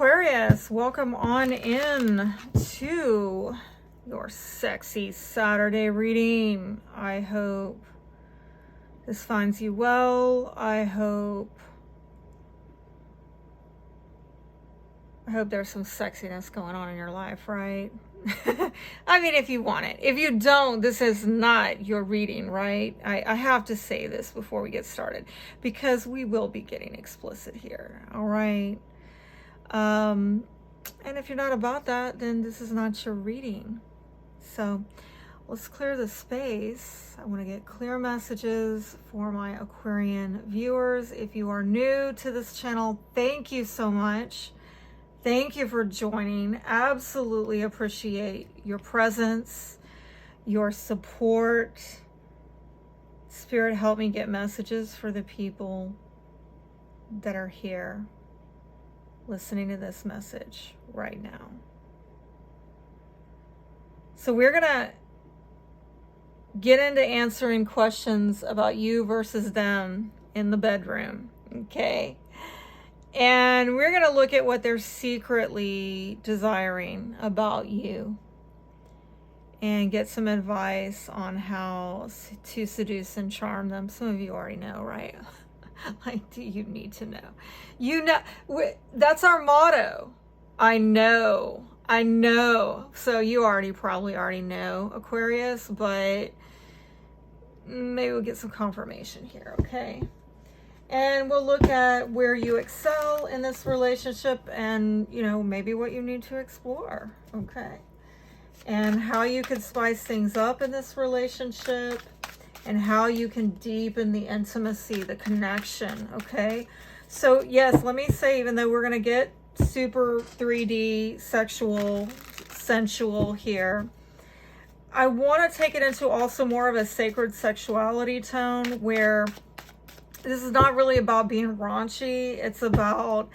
Aquarius, welcome on in to your sexy Saturday reading. I hope this finds you well. I hope there's some sexiness going on in your life, right? I mean, if you want it. If you don't, this is not your reading, right? I have to say this before we get started because we will be getting explicit here, all right? And if you're not about that, then this is not your reading. So let's clear the space. I want to get clear messages for my Aquarian viewers. If you are new to this channel, thank you so much. Thank you for joining. Absolutely appreciate your presence, your support. Spirit, help me get messages for the people that are here listening to this message right now. So we're going to get into answering questions about you versus them in the bedroom, okay? And we're going to look at what they're secretly desiring about you and get some advice on how to seduce and charm them. Some of you already know, right? Like, do you need to know? You know, that's our motto. I know. So you probably already know, Aquarius, but maybe we'll get some confirmation here, okay? And we'll look at where you excel in this relationship and, you know, maybe what you need to explore, okay? And how you can spice things up in this relationship and how you can deepen the intimacy, the connection, okay? So, yes, let me say, even though we're going to get super 3D, sexual, sensual here, I want to take it into also more of a sacred sexuality tone where this is not really about being raunchy. It's about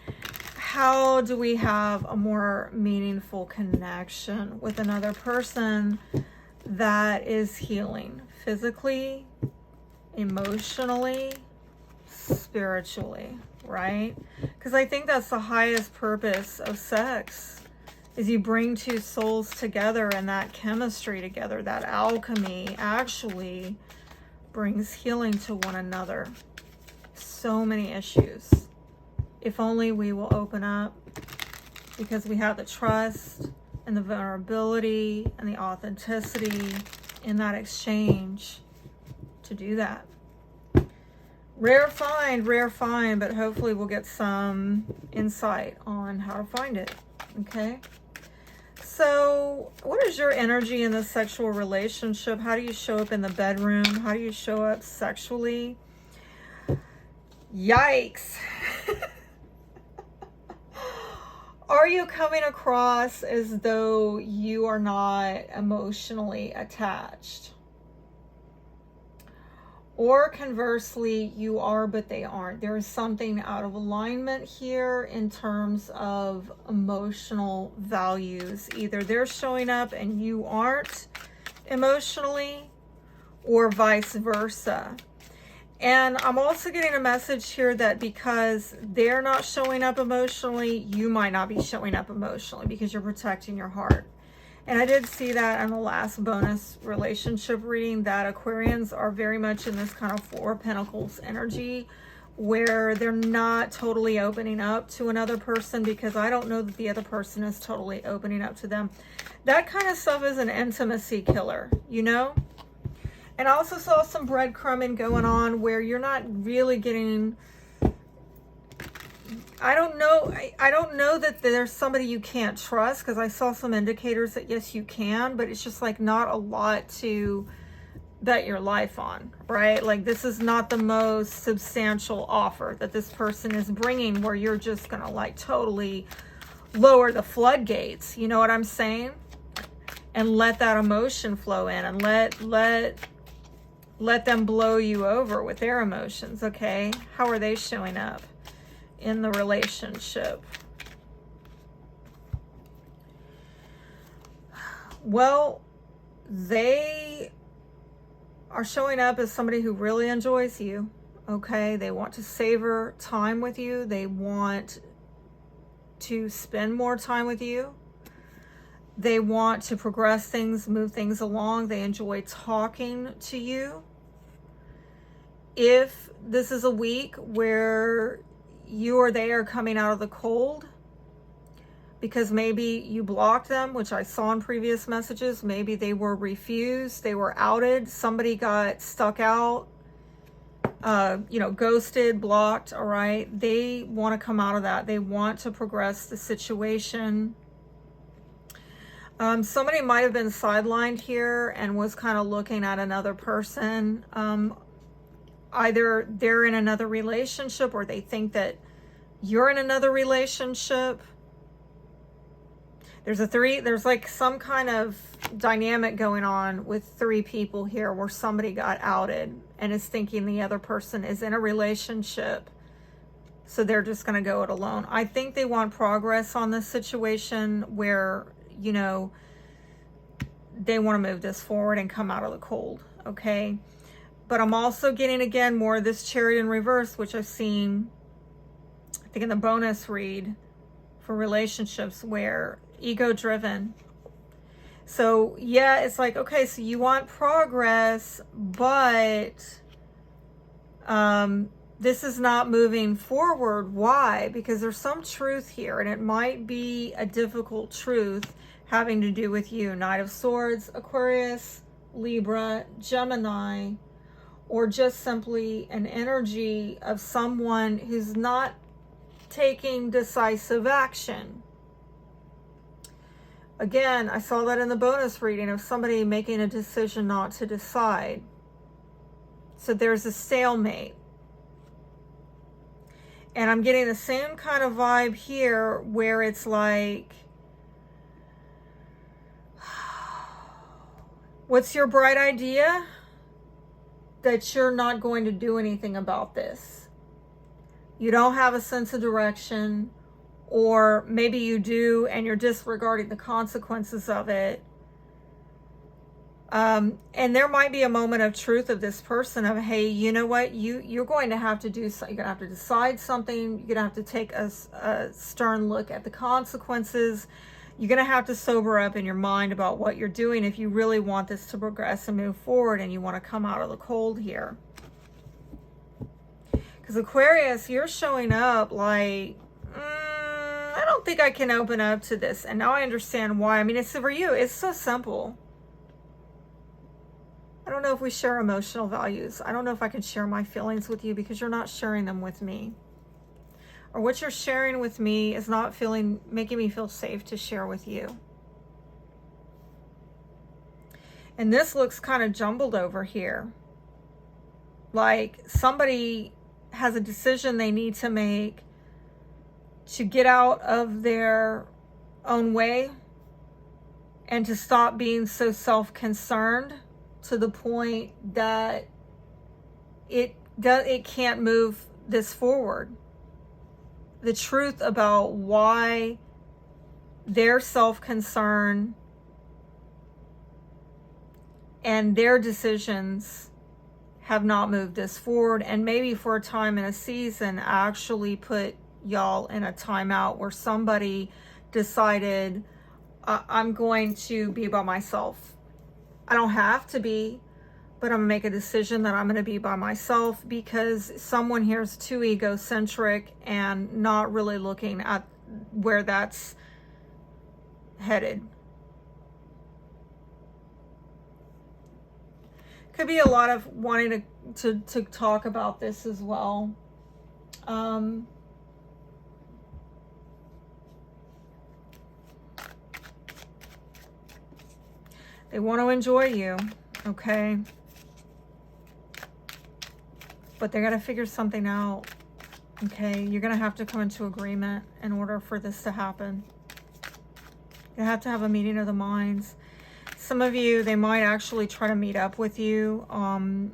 how do we have a more meaningful connection with another person that is healing physically, emotionally, spiritually, right? Because I think that's the highest purpose of sex, is you bring two souls together, and that chemistry together, that alchemy actually brings healing to one another. So many issues. If only we will open up, because we have the trust and the vulnerability and the authenticity in that exchange to do that. Rare find, but hopefully we'll get some insight on how to find it, okay? So what is your energy in this sexual relationship? How do you show up in the bedroom? How do you show up sexually? Yikes. Are you coming across as though you are not emotionally attached? Or conversely, you are, but they aren't. There is something out of alignment here in terms of emotional values. Either they're showing up and you aren't emotionally, or vice versa. And I'm also getting a message here that because they're not showing up emotionally, you might not be showing up emotionally because you're protecting your heart. And I did see that in the last bonus relationship reading, that Aquarians are very much in this kind of Four of Pentacles energy where they're not totally opening up to another person because I don't know that the other person is totally opening up to them. That kind of stuff is an intimacy killer, you know? And I also saw some breadcrumbing going on where you're not really getting, I don't know that there's somebody you can't trust, because I saw some indicators that yes, you can, but it's just like not a lot to bet your life on, right? Like this is not the most substantial offer that this person is bringing where you're just going to like totally lower the floodgates. You know what I'm saying? And let that emotion flow in and let them blow you over with their emotions, okay? How are they showing up in the relationship? Well, they are showing up as somebody who really enjoys you, okay? They want to savor time with you. They want to spend more time with you. They want to progress things, move things along. They enjoy talking to you. If this is a week where you or they are coming out of the cold because maybe you blocked them, which I saw in previous messages, maybe they were refused, they were outed, somebody got stuck out, ghosted, blocked, all right? They want to come out of that. They want to progress the situation. Somebody might have been sidelined here and was kind of looking at another person. Either they're in another relationship or they think that you're in another relationship. There's like some kind of dynamic going on with 3 people here where somebody got outed and is thinking the other person is in a relationship. So they're just going to go it alone. I think they want progress on this situation where, they want to move this forward and come out of the cold. Okay. But I'm also getting, again, more of this Chariot in reverse, which I've seen, I think, in the bonus read for relationships, where ego-driven. So, yeah, it's like, okay, so you want progress, but this is not moving forward. Why? Because there's some truth here, and it might be a difficult truth having to do with you. Knight of Swords, Aquarius, Libra, Gemini, or just simply an energy of someone who's not taking decisive action. Again, I saw that in the bonus reading of somebody making a decision not to decide. So there's a stalemate. And I'm getting the same kind of vibe here where it's like, what's your bright idea? That you're not going to do anything about this. You don't have a sense of direction, or maybe you do and you're disregarding the consequences of it. And there might be a moment of truth of this person of, hey, you know what? You're going to have to do something. You're going to have to decide something. You're going to have to take a stern look at the consequences. You're going to have to sober up in your mind about what you're doing if you really want this to progress and move forward and you want to come out of the cold here. Because Aquarius, you're showing up like, I don't think I can open up to this. And now I understand why. I mean, it's for you. It's so simple. I don't know if we share emotional values. I don't know if I can share my feelings with you because you're not sharing them with me. Or what you're sharing with me is not making me feel safe to share with you. And this looks kind of jumbled over here. Like somebody has a decision they need to make to get out of their own way and to stop being so self-concerned to the point that it can't move this forward. The truth about why their self-concern and their decisions have not moved this forward, and maybe for a time in a season actually put y'all in a timeout where somebody decided, I'm going to be by myself. I don't have to be, but I'm gonna make a decision that I'm gonna be by myself because someone here is too egocentric and not really looking at where that's headed. Could be a lot of wanting to talk about this as well. They want to enjoy you, okay? But they're going to figure something out, okay? You're going to have to come into agreement in order for this to happen. You have to have a meeting of the minds. Some of you, they might actually try to meet up with you. I'm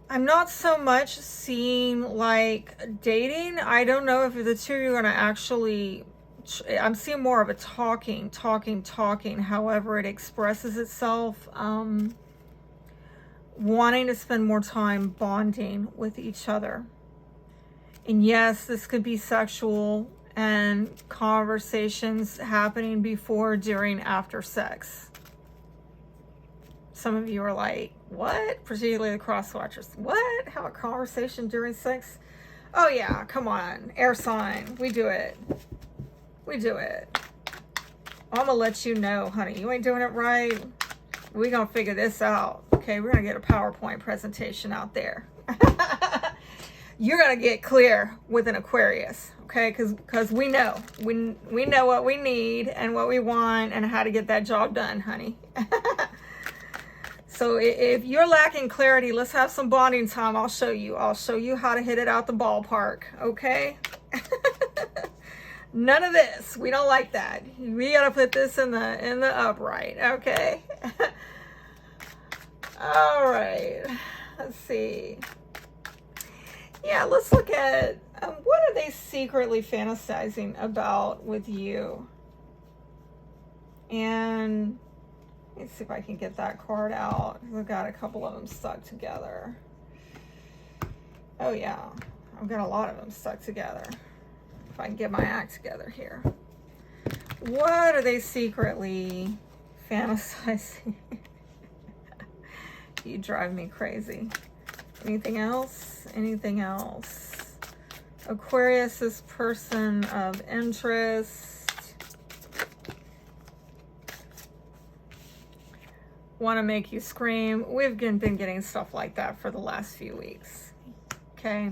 not so much seeing like dating. I don't know if the two of you are going to actually... I'm seeing more of a talking, however it expresses itself. Wanting to spend more time bonding with each other. And yes, this could be sexual and conversations happening before, during, after sex. Some of you are like, what? Particularly the cross watchers. What? Have a conversation during sex? Oh yeah, come on. Air sign. We do it. We do it. I'm gonna let you know, honey, you ain't doing it right. We're gonna figure this out. Okay, we're gonna get a PowerPoint presentation out there. You're gonna get clear with an Aquarius, okay? Because we know. We know what we need and what we want and how to get that job done, honey. So if you're lacking clarity, let's have some bonding time. I'll show you. I'll show you how to hit it out the ballpark, okay? None of this. We don't like that. We gotta put this in the upright, okay? All right. Let's see. Yeah, let's look at what are they secretly fantasizing about with you? And let's see if I can get that card out. I've got a couple of them stuck together. Oh yeah, I've got a lot of them stuck together. If I can get my act together here. What are they secretly fantasizing? You drive me crazy. Anything else? Anything else? Aquarius is person of interest. Want to make you scream. We've been getting stuff like that for the last few weeks. Okay.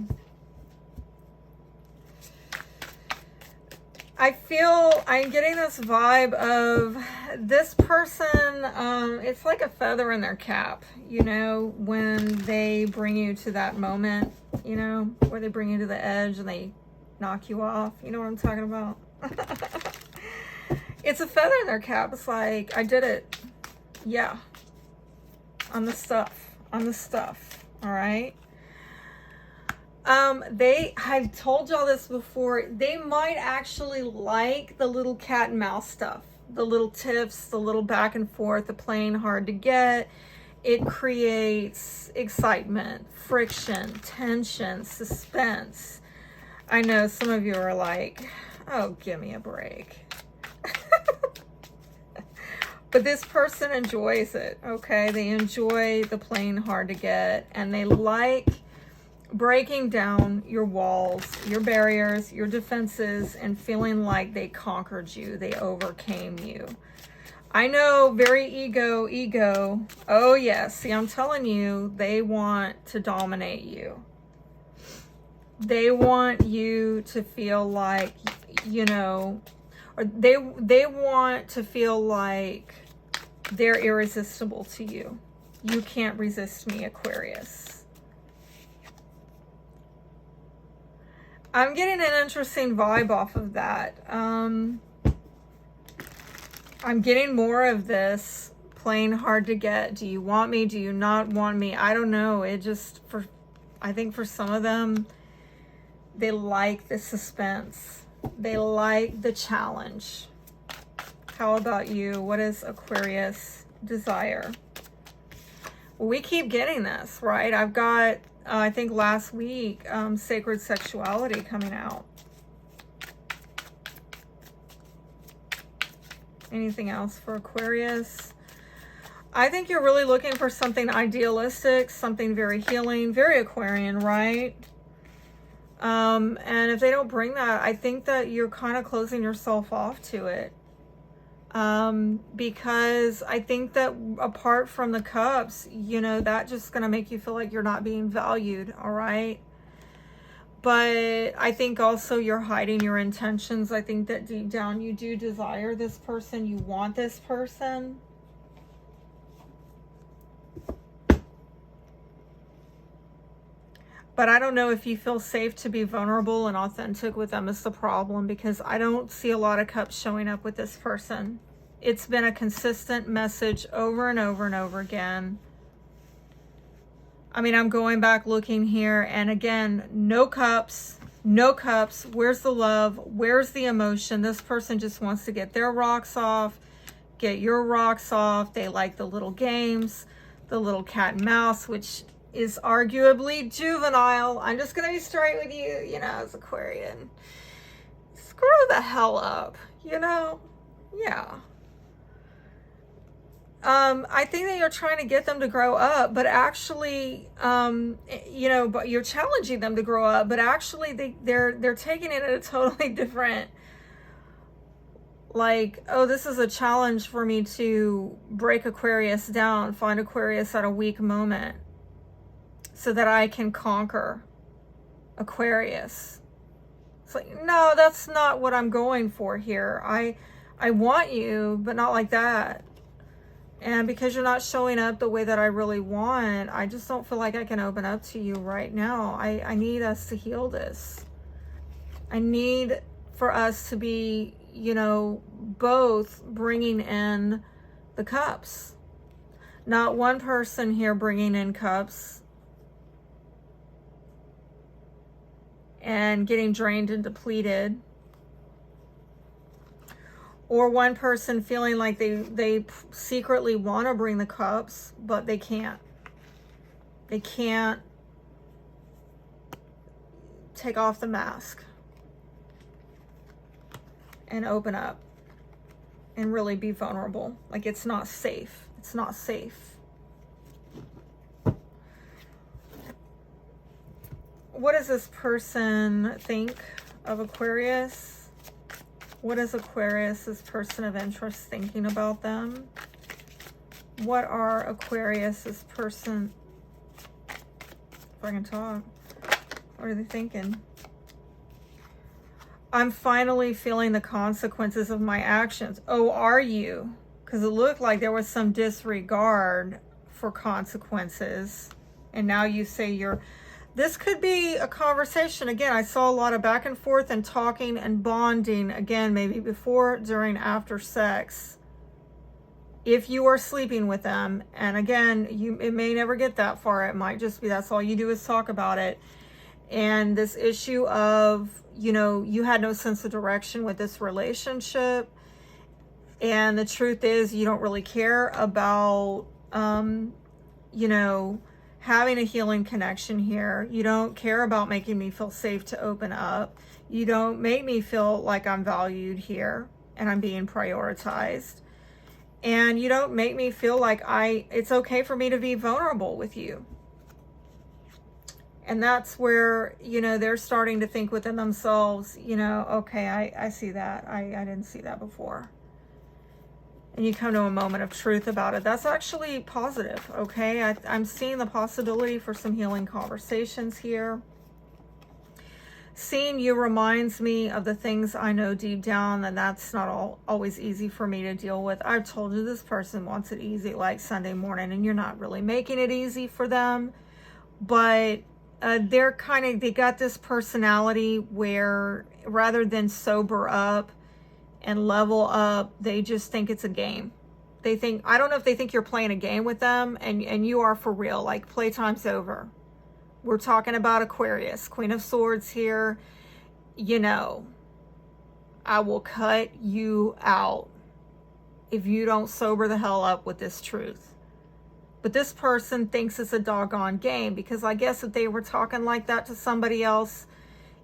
I feel I'm getting this vibe of this person, it's like a feather in their cap, you know, when they bring you to that moment, you know, where they bring you to the edge and they knock you off. You know what I'm talking about? It's a feather in their cap. It's like, I did it. Yeah. On the stuff. All right. I've told y'all this before, they might actually like the little cat and mouse stuff, the little tips, the little back and forth, the playing hard to get. It creates excitement, friction, tension, suspense. I know some of you are like, oh, give me a break. But this person enjoys it, okay? They enjoy the playing hard to get, and they like breaking down your walls, your barriers, your defenses, and feeling like they conquered you, they overcame you. I know, very ego. Oh yes, see, I'm telling you, they want to dominate you. They want you to feel like, you know, or they want to feel like they're irresistible to you. You can't resist me, Aquarius. I'm getting an interesting vibe off of that. I'm getting more of this playing hard to get. Do you want me? Do you not want me? I don't know. It just, I think for some of them, they like the suspense. They like the challenge. How about you? What is Aquarius desire? Well, we keep getting this, right? I've got, I think last week, sacred sexuality coming out. Anything else for Aquarius? I think you're really looking for something idealistic, something very healing, very Aquarian, right? And if they don't bring that, I think that you're kind of closing yourself off to it. Because I think that apart from the cups, you know, that just going to make you feel like you're not being valued, all right? But I think also you're hiding your intentions. I think that deep down you do desire this person. You want this person. But I don't know if you feel safe to be vulnerable and authentic with them is the problem, because I don't see a lot of cups showing up with this person. It's been a consistent message over and over and over again. I mean, I'm going back looking here, and again, no cups, no cups. Where's the love? Where's the emotion? This person just wants to get their rocks off, get your rocks off. They like the little games, the little cat and mouse, which is arguably juvenile. I'm just going to be straight with you, you know, as Aquarian. It's grow the hell up, you know? Yeah. I think that you're trying to get them to grow up, but actually, you know, but you're challenging them to grow up, but actually they're taking it at a totally different, like, oh, this is a challenge for me to break Aquarius down, find Aquarius at a weak moment so that I can conquer Aquarius. It's like, no, that's not what I'm going for here. I want you, but not like that. And because you're not showing up the way that I really want, I just don't feel like I can open up to you right now. I need us to heal this. I need for us to be, you know, both bringing in the cups. Not one person here bringing in cups and getting drained and depleted. Or one person feeling like they secretly want to bring the cups, but they can't. They can't take off the mask and open up and really be vulnerable. Like, it's not safe. It's not safe. What does this person think of Aquarius? What is Aquarius, this person of interest, thinking about them? What are Aquarius, this person, if I can talk, what are they thinking? I'm finally feeling the consequences of my actions. Oh, are you? Because it looked like there was some disregard for consequences. And now you say you're... This could be a conversation. Again, I saw a lot of back and forth and talking and bonding. Again, maybe before, during, after sex. If you are sleeping with them. And again, it may never get that far. It might just be that's all you do is talk about it. And this issue of, you know, you had no sense of direction with this relationship. And the truth is you don't really care about, you know, having a healing connection here. You don't care about making me feel safe to open up. You don't make me feel like I'm valued here and I'm being prioritized. And you don't make me feel like it's okay for me to be vulnerable with you. And that's where, you know, they're starting to think within themselves, you know, okay, I see that. I didn't see that before. And you come to a moment of truth about it. That's actually positive, okay? I'm seeing the possibility for some healing conversations here. Seeing you reminds me of the things I know deep down, and that's not always easy for me to deal with. I've told you this person wants it easy like Sunday morning, and you're not really making it easy for them. But they got this personality where rather than sober up and level up, they just think it's a game. They think, I don't know if they think you're playing a game with them and you are for real, like playtime's over. We're talking about Aquarius, Queen of Swords here. You know, I will cut you out if you don't sober the hell up with this truth. But this person thinks it's a doggone game, because I guess if they were talking like that to somebody else,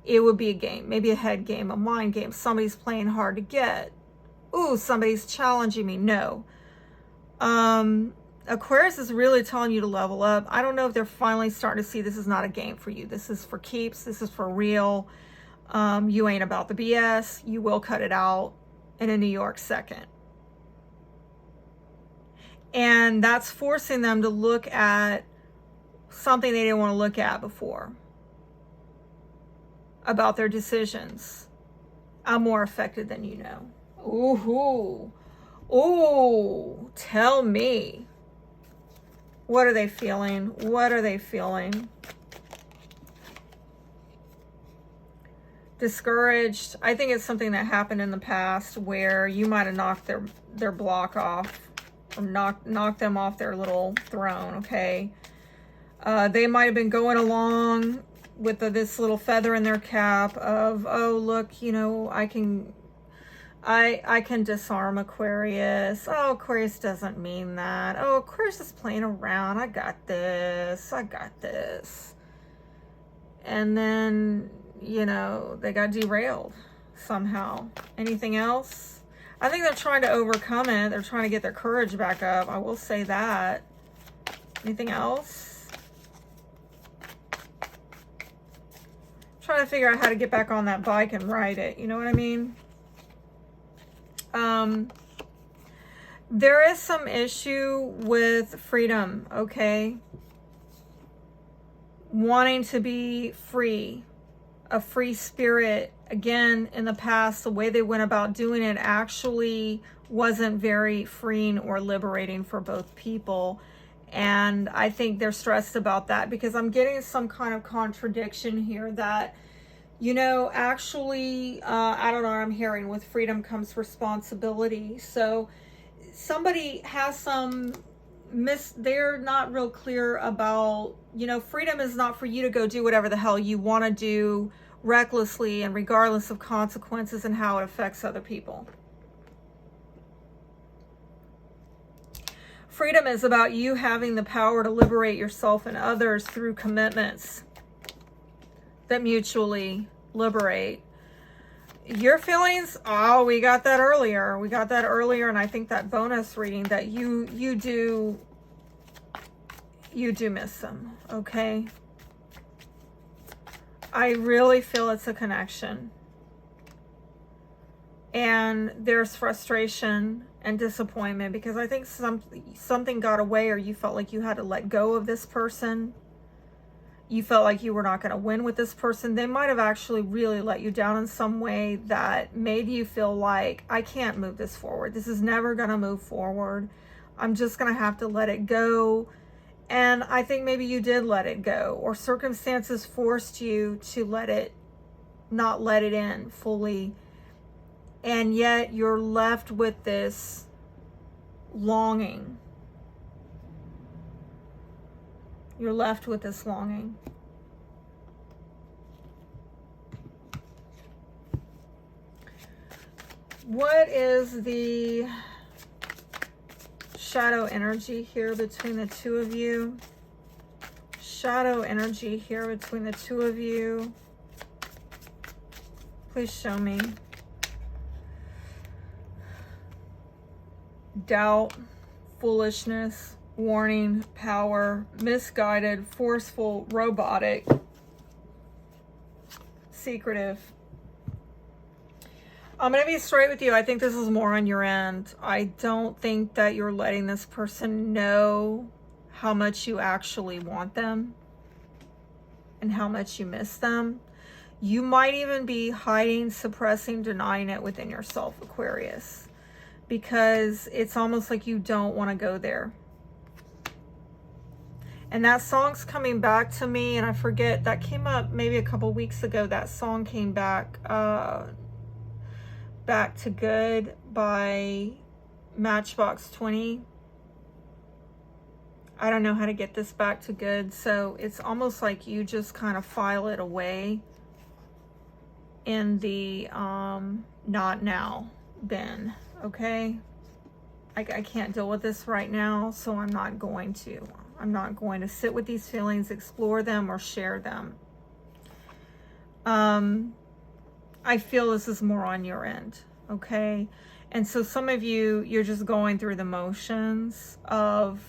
it would be a game, maybe a head game, a mind game. Somebody's playing hard to get. Ooh, somebody's challenging me. No. Aquarius is really telling you to level up. I don't know if they're finally starting to see this is not a game for you. This is for keeps. This is for real. You ain't about the BS. You will cut it out in a New York second. And that's forcing them to look at something they didn't want to look at before. About their decisions. I'm more affected than you know. Ooh. Ooh. Tell me. What are they feeling? What are they feeling? Discouraged. I think it's something that happened in the past where you might have knocked their block off. Or knocked them off their little throne, okay? They might have been going along with this little feather in their cap of, oh, look, you know, I can disarm Aquarius. Oh, Aquarius doesn't mean that. Oh, Aquarius is playing around. I got this. And then, you know, they got derailed. somehow. Anything else? I think they're trying to overcome it. They're trying to get their courage back up. I will say that. Anything else? Trying to figure out how to get back on that bike and ride it. You know what I mean? There is some issue with freedom, okay? Wanting to be free, a free spirit. Again, in the past, the way they went about doing it actually wasn't very freeing or liberating for both people. And I think they're stressed about that because I'm getting some kind of contradiction here that, you know, actually, I don't know what I'm hearing. With freedom comes responsibility. So somebody has some they're not real clear about, you know, freedom is not for you to go do whatever the hell you want to do recklessly and regardless of consequences and how it affects other people. Freedom is about you having the power to liberate yourself and others through commitments that mutually liberate. Your feelings, oh, we got that earlier. We got that earlier, and I think that bonus reading that you do miss them, okay? I really feel it's a connection. And there's frustration and disappointment because I think something got away, or you felt like you had to let go of this person. You felt like you were not going to win with this person. They might have actually really let you down in some way that made you feel like, I can't move this forward. This is never going to move forward. I'm just going to have to let it go. And I think maybe you did let it go, or circumstances forced you to not let it in fully. And yet you're left with this longing. You're left with this longing. What is the shadow energy here between the two of you? Shadow energy here between the two of you. Please show me. Doubt, foolishness, warning, power, misguided, forceful, robotic, secretive. I'm going to be straight with you. I think this is more on your end. I don't think that you're letting this person know how much you actually want them and how much you miss them. You might even be hiding, suppressing, denying it within yourself, Aquarius, because it's almost like you don't want to go there. And that song's coming back to me, and I forget, that came up maybe a couple weeks ago. That song came back, Back to Good by Matchbox 20. I don't know how to get this back to good, so it's almost like you just kind of file it away in the not now bin, okay? I can't deal with this right now, so I'm not going to. I'm not going to sit with these feelings, explore them, or share them. I feel this is more on your end, okay? And so some of you, you're just going through the motions of,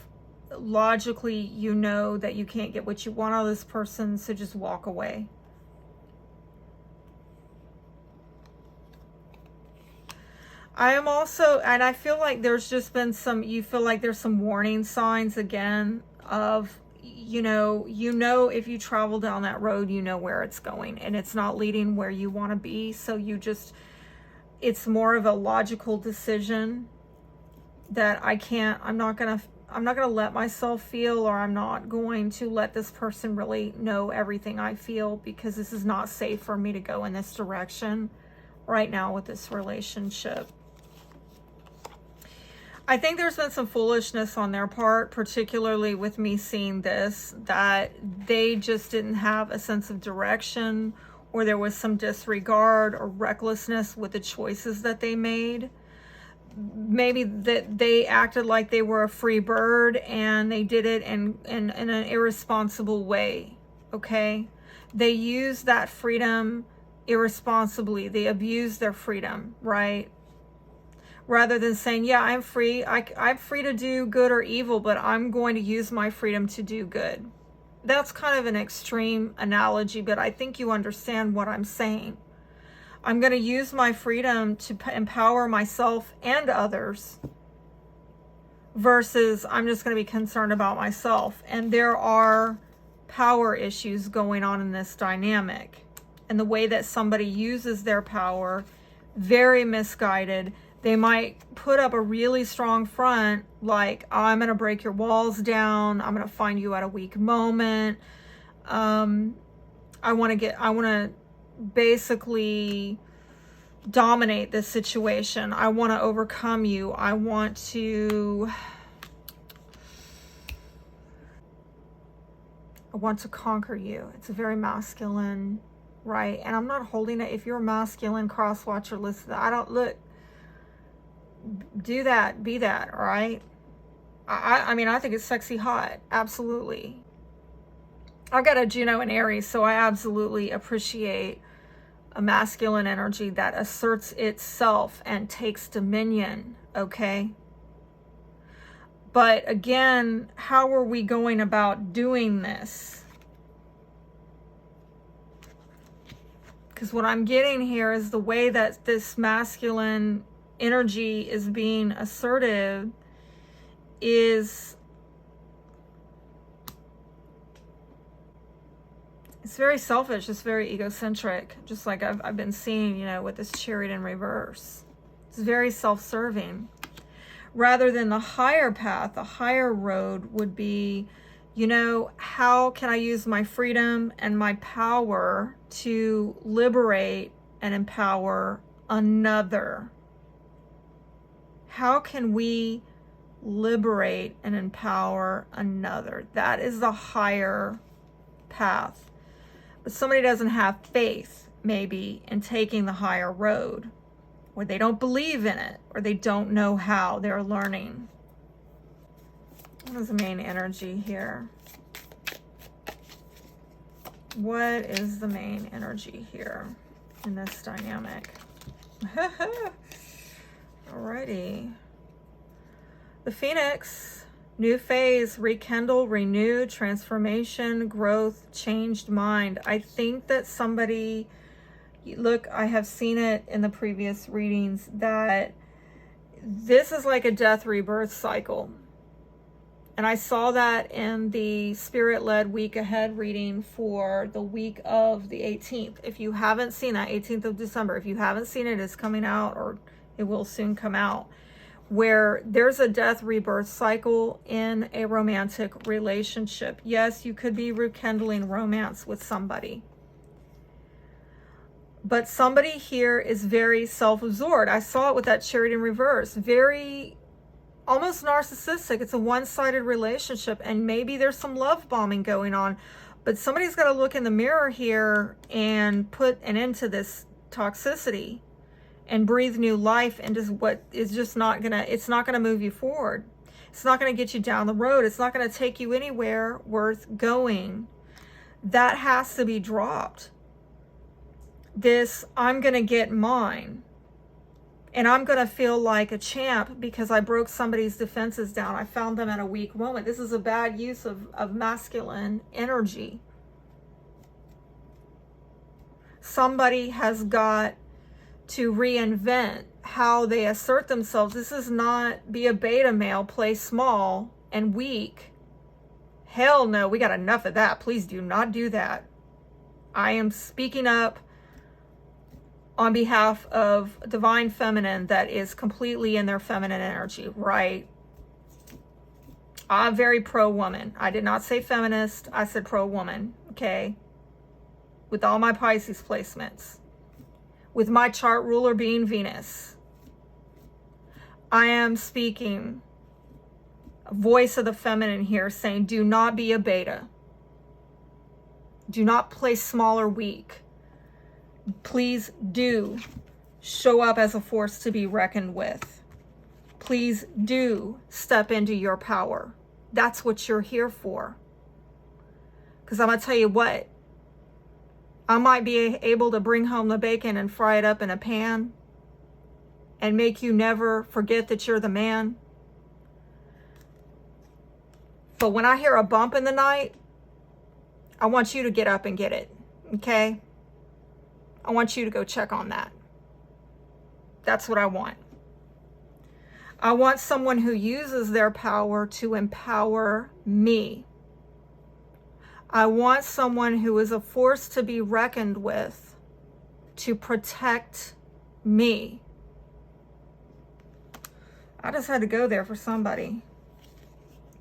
logically, you know that you can't get what you want out of this person, so just walk away. I am also, and I feel like there's just been some, you feel like there's some warning signs again of, you know, if you travel down that road, you know where it's going and it's not leading where you want to be. So you just, it's more of a logical decision that I'm not going to let myself feel, or I'm not going to let this person really know everything I feel, because this is not safe for me to go in this direction right now with this relationship. I think there's been some foolishness on their part, particularly with me seeing this, that they just didn't have a sense of direction, or there was some disregard or recklessness with the choices that they made. Maybe that they acted like they were a free bird and they did it in an irresponsible way, okay? They used that freedom irresponsibly. They abuse their freedom, right? Rather than saying, yeah, I'm free. I'm free to do good or evil, but I'm going to use my freedom to do good. That's kind of an extreme analogy, but I think you understand what I'm saying. I'm going to use my freedom to empower myself and others versus I'm just going to be concerned about myself. And there are power issues going on in this dynamic. And the way that somebody uses their power, very misguided. They might put up a really strong front, like, oh, I'm going to break your walls down. I'm going to find you at a weak moment. I want to basically dominate this situation. I want to overcome you. I want to conquer you. It's a very masculine, right? And I'm not holding it. If you're masculine, cross watcher, listen. I don't look. Do that, be that, all right? I mean, I think it's sexy hot, absolutely. I got a Juno in Aries, so I absolutely appreciate a masculine energy that asserts itself and takes dominion, okay? But again, how are we going about doing this? Because what I'm getting here is the way that this masculine energy is being assertive is, it's very selfish, it's very egocentric, just like I've been seeing, you know, with this Chariot in reverse. It's very self-serving. Rather than the higher path, the higher road would be, you know, how can I use my freedom and my power to liberate and empower another? How can we liberate and empower another? That is the higher path. But somebody doesn't have faith, maybe, in taking the higher road, or they don't believe in it, or they don't know how. They're learning. What is the main energy here? What is the main energy here in this dynamic? Alrighty. The Phoenix, new phase, rekindle, renew, transformation, growth, changed mind. I think that somebody, look, I have seen it in the previous readings, that this is like a death rebirth cycle. And I saw that in the Spirit-led week ahead reading for the week of the 18th. If you haven't seen that, 18th of December, if you haven't seen it, it's coming out, or it will soon come out, where there's a death rebirth cycle in a romantic relationship. Yes, you could be rekindling romance with somebody. But somebody here is very self-absorbed. I saw it with that Chariot in reverse. Very, almost narcissistic. It's a one-sided relationship, and maybe there's some love bombing going on. But somebody's got to look in the mirror here and put an end to this toxicity and breathe new life into what is just not gonna, it's not gonna move you forward. It's not gonna get you down the road. It's not gonna take you anywhere worth going. That has to be dropped. This, I'm gonna get mine. And I'm gonna feel like a champ because I broke somebody's defenses down. I found them at a weak moment. This is a bad use of masculine energy. Somebody has got to reinvent how they assert themselves. This is not be a beta male, play small and weak. Hell no, we got enough of that. Please do not do that. I am speaking up on behalf of divine feminine that is completely in their feminine energy, right? I'm very pro-woman. I did not say feminist. I said pro-woman, okay? With all my Pisces placements. With my chart ruler being Venus. I am speaking a voice of the feminine here saying, do not be a beta. Do not play small or weak. Please do show up as a force to be reckoned with. Please do step into your power. That's what you're here for. Because I'm going to tell you what, I might be able to bring home the bacon and fry it up in a pan and make you never forget that you're the man. But when I hear a bump in the night, I want you to get up and get it, okay? I want you to go check on that. That's what I want. I want someone who uses their power to empower me. I want someone who is a force to be reckoned with to protect me. I just had to go there for somebody.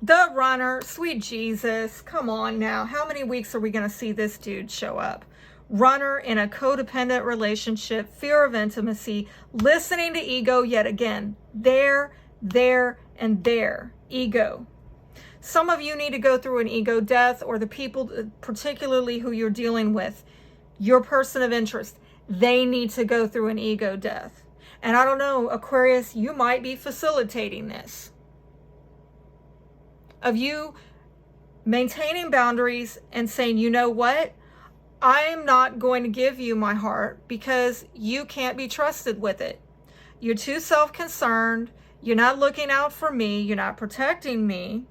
The runner, sweet Jesus, come on now. How many weeks are we going to see this dude show up? Runner in a codependent relationship, fear of intimacy, listening to ego yet again. There, and there. Ego. Some of you need to go through an ego death, or the people, particularly who you're dealing with, your person of interest, they need to go through an ego death. And I don't know, Aquarius, you might be facilitating this. Of you maintaining boundaries and saying, you know what? I'm not going to give you my heart because you can't be trusted with it. You're too self-concerned. You're not looking out for me. You're not protecting me.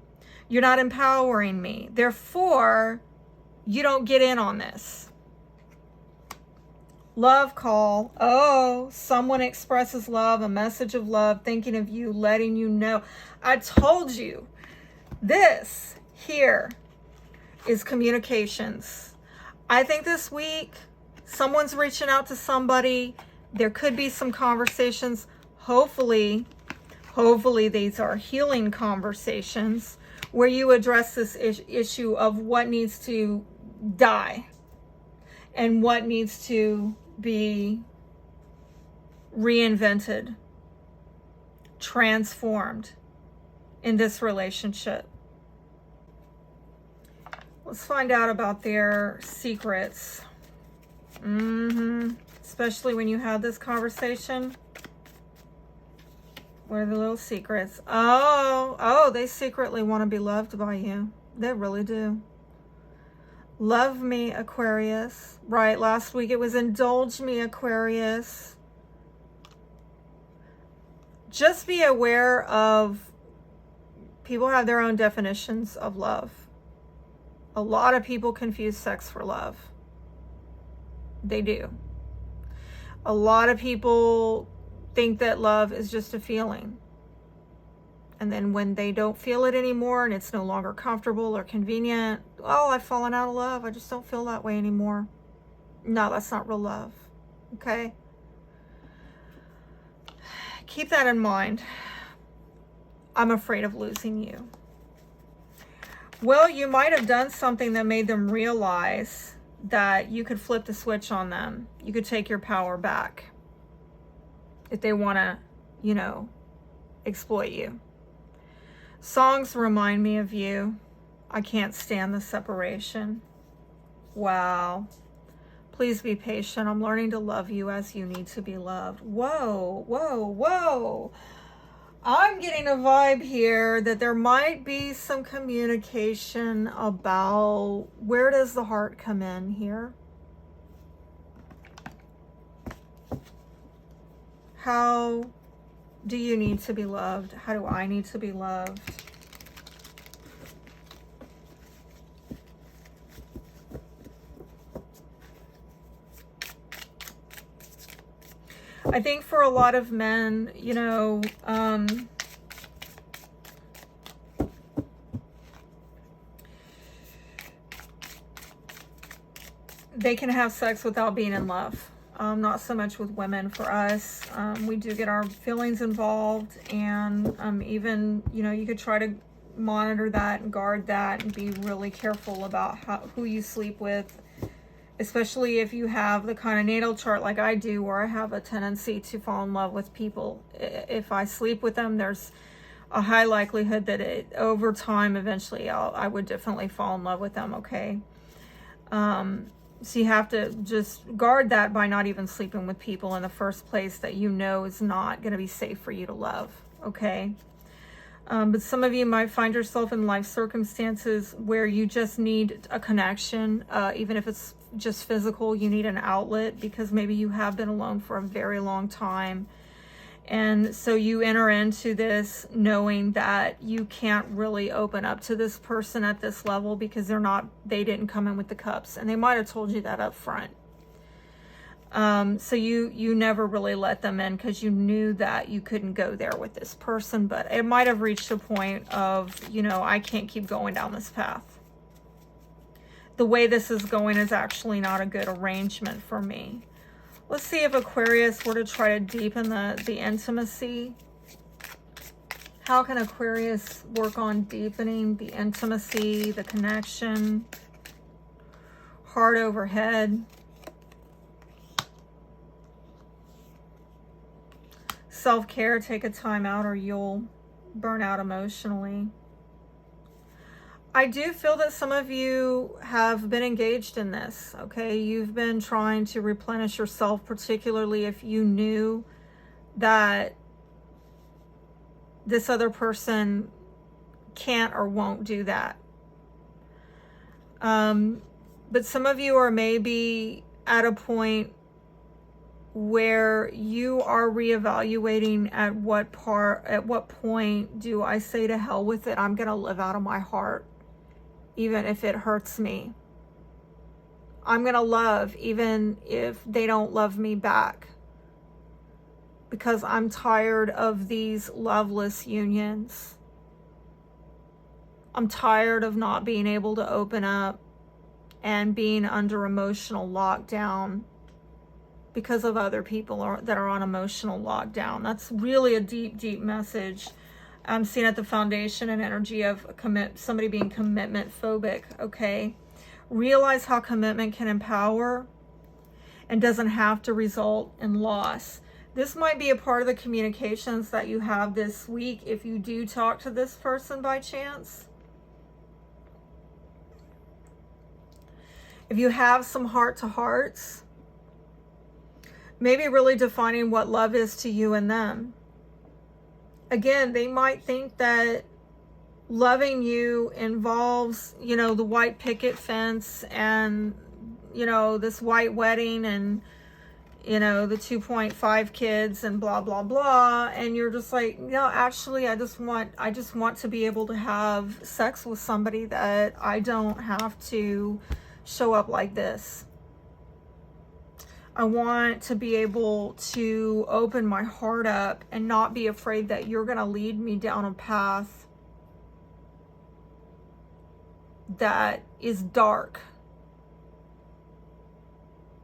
You're not empowering me. Therefore, you don't get in on this. Love call. Oh, someone expresses love, a message of love, thinking of you, letting you know. I told you, this here is communications. I think this week, someone's reaching out to somebody. There could be some conversations. Hopefully these are healing conversations where you address this issue of what needs to die and what needs to be reinvented, transformed in this relationship. Let's find out about their secrets. Especially when you had this conversation. What are the little secrets? Oh, they secretly want to be loved by you. They really do. Love me, Aquarius. Right, last week it was indulge me, Aquarius. Just be aware of, people have their own definitions of love. A lot of people confuse sex for love. They do. A lot of people think that love is just a feeling. And then when they don't feel it anymore and it's no longer comfortable or convenient, oh, I've fallen out of love. I just don't feel that way anymore. No, that's not real love. Okay? Keep that in mind. I'm afraid of losing you. Well, you might have done something that made them realize that you could flip the switch on them. You could take your power back if they want to, exploit you. Songs remind me of you. I can't stand the separation. Wow. Please be patient. I'm learning to love you as you need to be loved. Whoa, whoa, whoa. I'm getting a vibe here that there might be some communication about where does the heart come in here? How do you need to be loved? How do I need to be loved? I think for a lot of men, they can have sex without being in love. Not so much with women. For us, we do get our feelings involved, and even, you could try to monitor that and guard that and be really careful about who you sleep with, especially if you have the kind of natal chart like I do, where I have a tendency to fall in love with people. If I sleep with them, there's a high likelihood that over time, eventually, I would definitely fall in love with them, okay? So you have to just guard that by not even sleeping with people in the first place that is not going to be safe for you to love, okay? But some of you might find yourself in life circumstances where you just need a connection, even if it's just physical. You need an outlet because maybe you have been alone for a very long time. And so you enter into this knowing that you can't really open up to this person at this level because they didn't come in with the cups. And they might have told you that up front. So you never really let them in because you knew that you couldn't go there with this person. But it might have reached a point of, I can't keep going down this path. The way this is going is actually not a good arrangement for me. Let's see if Aquarius were to try to deepen the intimacy. How can Aquarius work on deepening the intimacy, the connection? Heart over head. Self-care, take a time out or you'll burn out emotionally. I do feel that some of you have been engaged in this, okay? You've been trying to replenish yourself, particularly if you knew that this other person can't or won't do that. But some of you are maybe at a point where you are reevaluating at what point do I say to hell with it? I'm going to live out of my heart, even if it hurts me. I'm going to love even if they don't love me back, because I'm tired of these loveless unions. I'm tired of not being able to open up and being under emotional lockdown because of other people that are on emotional lockdown. That's really a deep, deep message. I'm seeing at the foundation an energy of somebody being commitment phobic, okay? Realize how commitment can empower and doesn't have to result in loss. This might be a part of the communications that you have this week if you do talk to this person by chance. If you have some heart-to-hearts, maybe really defining what love is to you and them. Again, they might think that loving you involves, the white picket fence and, this white wedding and, the 2.5 kids and blah, blah, blah. And you're just like, actually, I just want to be able to have sex with somebody that I don't have to show up like this. I want to be able to open my heart up and not be afraid that you're going to lead me down a path that is dark.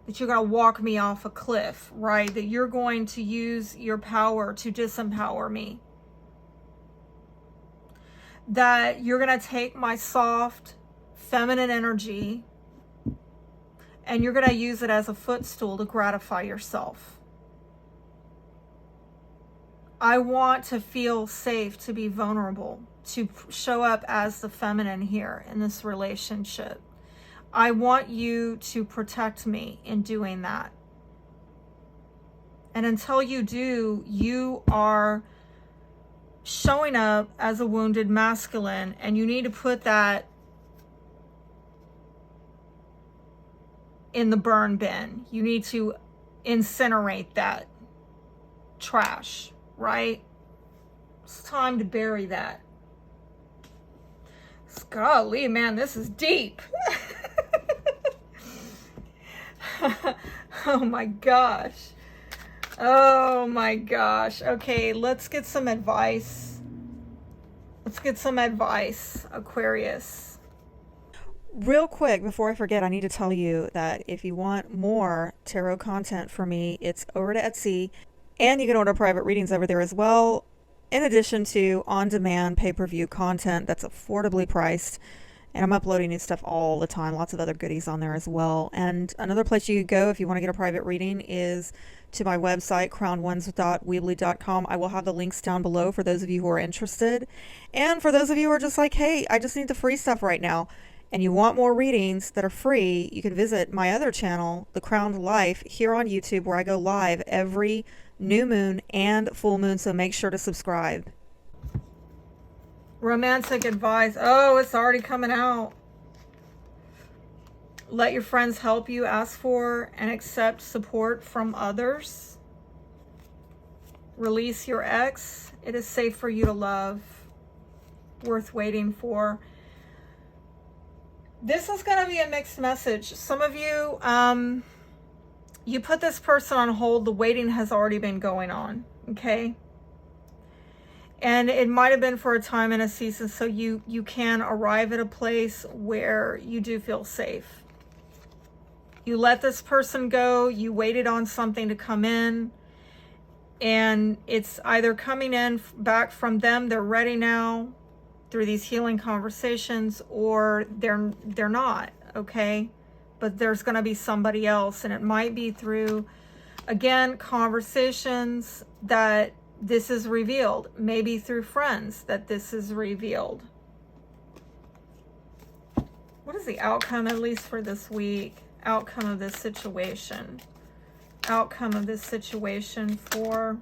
That you're going to walk me off a cliff, right? That you're going to use your power to disempower me. That you're going to take my soft, feminine energy and you're going to use it as a footstool to gratify yourself. I want to feel safe to be vulnerable, to show up as the feminine here in this relationship. I want you to protect me in doing that. And until you do, you are showing up as a wounded masculine, and you need to put that in the burn bin. You need to incinerate that trash, right? It's time to bury that. Golly, man, this is deep. Oh my gosh. Oh my gosh. Okay, let's get some advice. Let's get some advice, Aquarius. Real quick, before I forget, I need to tell you that if you want more tarot content from me, it's over to Etsy, and you can order private readings over there as well, in addition to on-demand pay-per-view content that's affordably priced. And I'm uploading new stuff all the time, lots of other goodies on there as well. And another place you could go if you want to get a private reading is to my website, crownones.weebly.com. I will have the links down below for those of you who are interested. And for those of you who are just like, hey, I just need the free stuff right now, and you want more readings that are free, you can visit my other channel, The Crowned Life, here on YouTube, where I go live every new moon and full moon, so make sure to subscribe. Romantic advice. Oh, it's already coming out. Let your friends help you. Ask for and accept support from others. Release your ex. It is safe for you to love. Worth waiting for. This is going to be a mixed message. Some of you, you put this person on hold. The waiting has already been going on. Okay. And it might have been for a time and a season, so you can arrive at a place where you do feel safe. You let this person go, you waited on something to come in, and it's either coming in back from them, they're ready now through these healing conversations, or they're not, okay? But there's going to be somebody else, and it might be through, again, conversations that this is revealed, maybe through friends that this is revealed. What is the outcome, at least for this week? Outcome of this situation. Outcome of this situation for...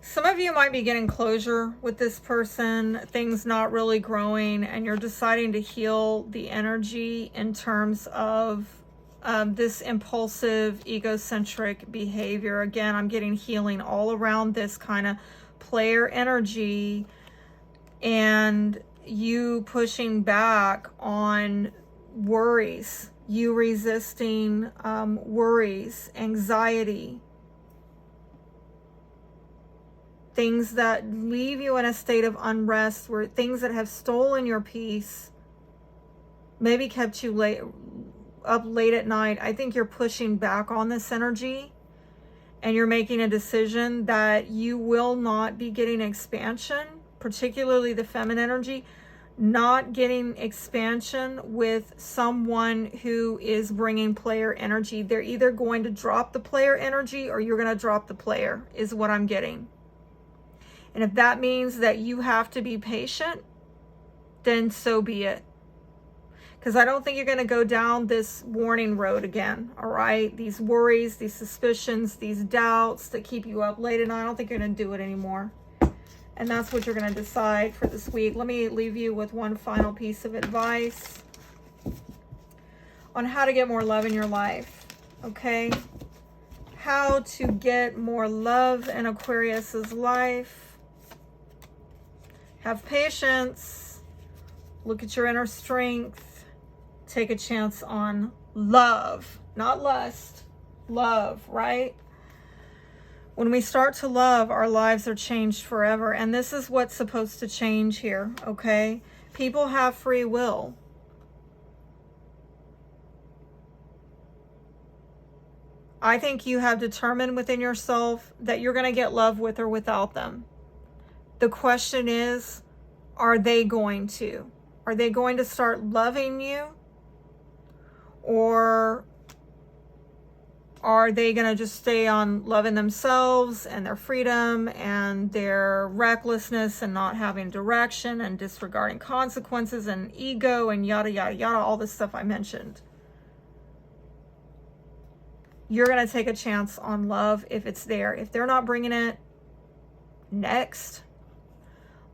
Some of you might be getting closure with this person, things not really growing, and you're deciding to heal the energy in terms of this impulsive, egocentric behavior. Again, I'm getting healing all around this kind of player energy, and you pushing back on worries, you resisting worries, anxiety, things that leave you in a state of unrest, where things that have stolen your peace, maybe kept you up late at night. I think you're pushing back on this energy, and you're making a decision that you will not be getting expansion, particularly the feminine energy, not getting expansion with someone who is bringing player energy. They're either going to drop the player energy, or you're going to drop the player, is what I'm getting. And if that means that you have to be patient, then so be it. Because I don't think you're going to go down this warning road again, all right? These worries, these suspicions, these doubts that keep you up late at night, I don't think you're going to do it anymore. And that's what you're going to decide for this week. Let me leave you with one final piece of advice on how to get more love in your life, okay? How to get more love in Aquarius's life. Have patience. Look at your inner strength. Take a chance on love, not lust. Love, right? When we start to love, our lives are changed forever. And this is what's supposed to change here, okay? People have free will. I think you have determined within yourself that you're going to get love with or without them. The question is, are they going to? Are they going to start loving you? Or are they going to just stay on loving themselves and their freedom and their recklessness and not having direction and disregarding consequences and ego and yada, yada, yada, all this stuff I mentioned? You're going to take a chance on love if it's there. If they're not bringing it, next.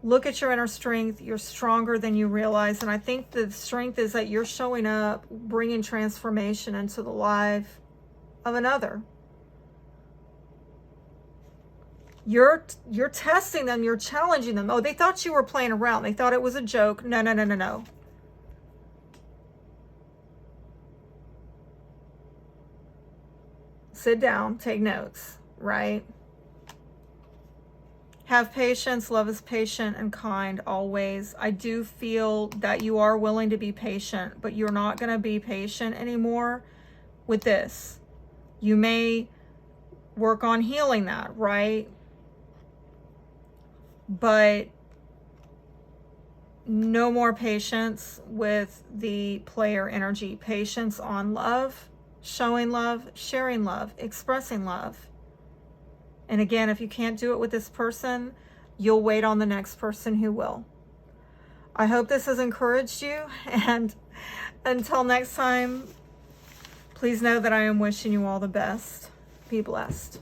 Look at your inner strength. You're stronger than you realize. And I think the strength is that you're showing up, bringing transformation into the life of another. You're testing them. You're challenging them. Oh, they thought you were playing around. They thought it was a joke. No, no, no, no, no. Sit down. Take notes, right? Have patience. Love is patient and kind always. I do feel that you are willing to be patient, but you're not going to be patient anymore with this. You may work on healing that, right? But no more patience with the player energy. Patience on love, showing love, sharing love, expressing love. And again, if you can't do it with this person, you'll wait on the next person who will. I hope this has encouraged you. And until next time, please know that I am wishing you all the best. Be blessed.